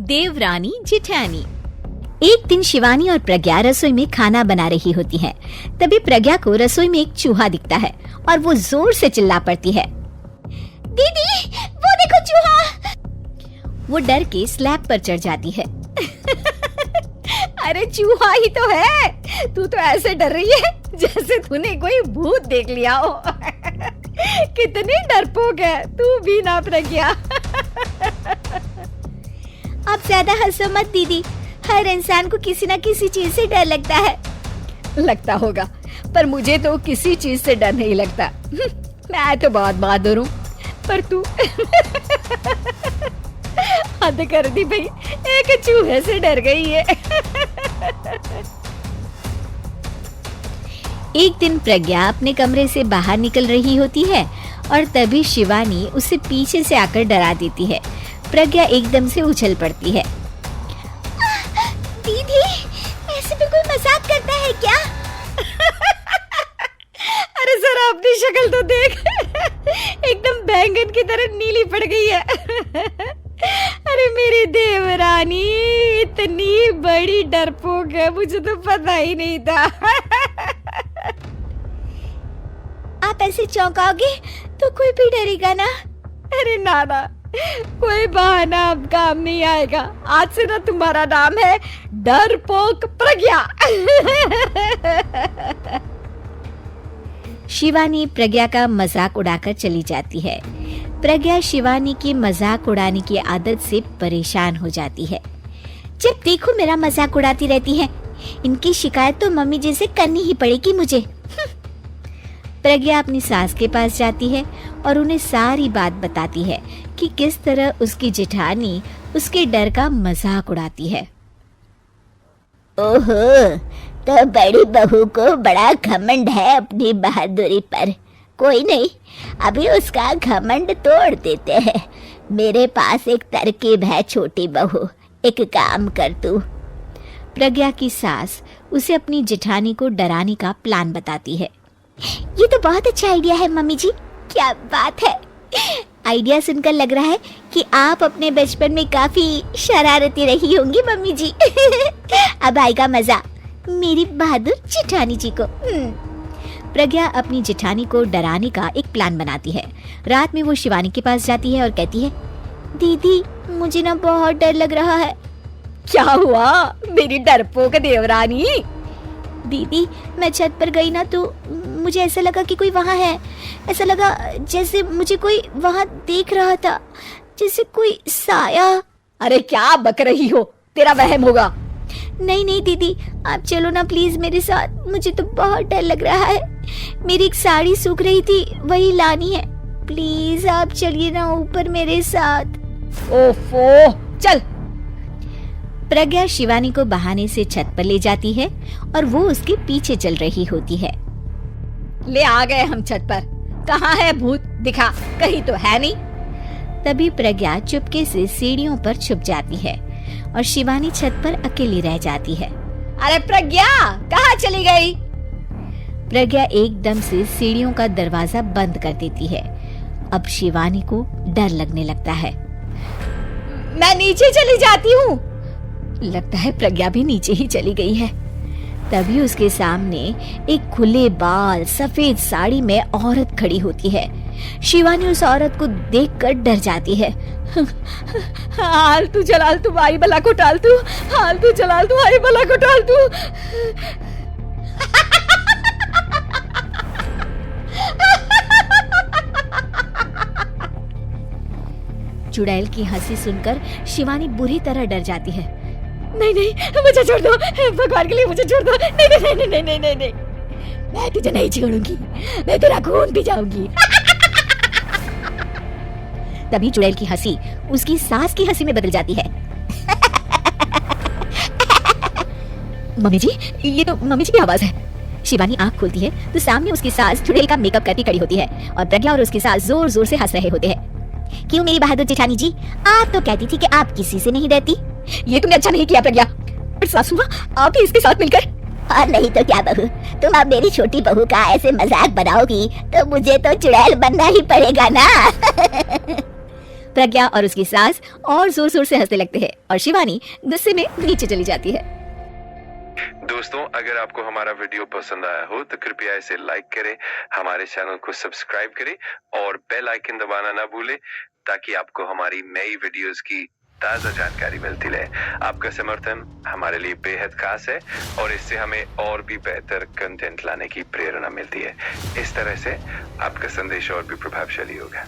देवरानी जेठानी। एक दिन शिवानी और प्रज्ञा रसोई में खाना बना रही होती हैं। तभी प्रज्ञा को रसोई में एक चूहा दिखता है और वो जोर से चिल्ला पड़ती है, दीदी वो देखो चूहा। वो डर के स्लैब पर चढ़ जाती है। अरे चूहा ही तो है, तू तो ऐसे डर रही है जैसे तूने कोई भूत देख लिया हो। कितनी डरपोक है तू भी ना प्रज्ञा। आप ज्यादा हंसो मत दीदी, हर इंसान को किसी ना किसी चीज से डर लगता है। लगता होगा, पर मुझे तो किसी चीज से डर नहीं लगता। मैं तो बहुत बहादुर हूँ, पर तू हद कर दी भाई, एक चूहे से डर गई है। एक दिन प्रज्ञा अपने कमरे से बाहर निकल रही होती है और तभी शिवानी उसे पीछे से आकर डरा देती है। प्रज्ञा एकदम से उछल पड़ती है। दीदी ऐसे भी कोई मजाक करता है क्या? अरे जरा अपनी शक्ल तो देख, एकदम बैंगन की तरह नीली पड़ गई है। अरे मेरी देवरानी इतनी बड़ी डरपोक है, मुझे तो पता ही नहीं था। आप ऐसे चौंकाओगे तो कोई भी डरेगा ना? अरे नाना, कोई बहाना अब काम नहीं आएगा। आज से ना तुम्हारा नाम है डरपोक प्रज्ञा। शिवानी प्रज्ञा का मजाक उड़ाकर चली जाती है। प्रज्ञा शिवानी की मजाक उड़ाने की आदत से परेशान हो जाती है। जब देखो मेरा मजाक उड़ाती रहती है, इनकी शिकायत तो मम्मी जी से करनी ही पड़ेगी मुझे। प्रज्ञा अपनी सास के पास जाती है और उन्हें सारी बात बताती है कि किस तरह उसकी जेठानी उसके डर का मजाक उड़ाती है। ओहो, तो बड़ी बहू को बड़ा घमंड है अपनी बहादुरी पर। कोई नहीं, अभी उसका घमंड तोड़ देते हैं। मेरे पास एक तरकीब है छोटी बहू, एक काम कर तू। प्रज्ञा की सास उसे अपनी जेठानी को डराने का प्लान बताती है। ये तो बहुत अच्छा आइडिया है मम्मी जी। क्या बात है, आइडिया सुनकर लग रहा है कि आप अपने बचपन में काफी शरारती रही होंगी मम्मी जी। अब आएगा मजा मेरी बहादुर जेठानी जी को। प्रज्ञा अपनी जेठानी को डराने का एक प्लान बनाती है। रात में वो शिवानी के पास जाती है और कहती है, दीदी मुझे ना बहुत डर लग रहा है। क्या हुआ मेरी डरपोक देवरानी? दीदी मैं छत पर गई ना तो मुझे ऐसा लगा कि कोई वहाँ है। ऐसा लगा जैसे मुझे कोई वहाँ देख रहा था, जैसे कोई साया। अरे क्या बक रही हो, तेरा वहम होगा। नहीं नहीं दीदी, आप चलो ना प्लीज मेरे साथ, मुझे तो बहुत डर लग रहा है। मेरी एक साड़ी सूख रही थी, वही लानी है। प्लीज आप चलिए ना ऊपर मेरे साथ। ओफो चल। प्रज्ञा शिवानी को बहाने से छत पर ले जाती है और वो उसके पीछे चल रही होती है। ले आ गए हम छत पर, कहाँ है भूत, दिखा, कहीं तो है नहीं। तभी प्रज्ञा चुपके से सीढ़ियों पर छुप जाती है और शिवानी छत पर अकेली रह जाती है। अरे प्रज्ञा कहाँ चली गई? प्रज्ञा एकदम से सीढ़ियों का दरवाजा बंद कर देती है। अब शिवानी को डर लगने लगता है। मैं नीचे चली जाती हूँ। लगता है प्रज्ञा भी नीचे ही चली गई है। तभी उसके सामने एक खुले बाल सफेद साड़ी में औरत खड़ी होती है। शिवानी उस औरत को देखकर डर जाती है। हाल तू जलाल तू आई बला को टाल तू, हाल तू जलाल तू आई बला को टाल तू। चुड़ैल की हंसी सुनकर शिवानी बुरी तरह डर जाती है। नहीं नहीं मुझे छोड़ दो, भगवान के लिए मुझे छोड़ दो। नहीं नहीं नहीं नहीं नहीं नहीं नहीं, मैं तुझे नहीं छोड़ूंगी, मैं तेरा खून पी जाऊंगी। तभी चुड़ैल की हंसी उसकी सास की हंसी में बदल जाती है। मम्मी जी, ये तो मम्मी जी की आवाज है। शिवानी आंख खोलती है तो सामने उसकी सास चुड़ैल का मेकअप करती खड़ी होती है और प्रज्ञा और उसकी सास जोर जोर से हंस रहे होते हैं। क्यों मेरी बहादुर जेठानी जी, आप तो कहती थी कि आप किसी से नहीं डरती। ये तुमने अच्छा नहीं किया प्रज्ञा। सासू माँ, आप भी इसके साथ मिलकर। और नहीं तो क्या बहू, तुम अब मेरी छोटी बहू का ऐसे मजाक बनाओगी तो मुझे तो चुड़ैल बनना ही पड़ेगा ना। प्रज्ञा और उसकी सास और जोर जोर से हंसने लगते हैं और शिवानी गुस्से में नीचे चली जाती है। दोस्तों, अगर आपको हमारा वीडियो पसंद आया हो तो कृपया इसे लाइक करें, हमारे चैनल को सब्सक्राइब करें और बेल आइकन दबाना ना भूलें ताकि आपको हमारी नई वीडियोस की ताज़ा जानकारी मिलती रहे। आपका समर्थन हमारे लिए बेहद खास है और इससे हमें और भी बेहतर कंटेंट लाने की प्रेरणा मिलती है। इस तरह से आपका संदेश और भी प्रभावशाली होगा।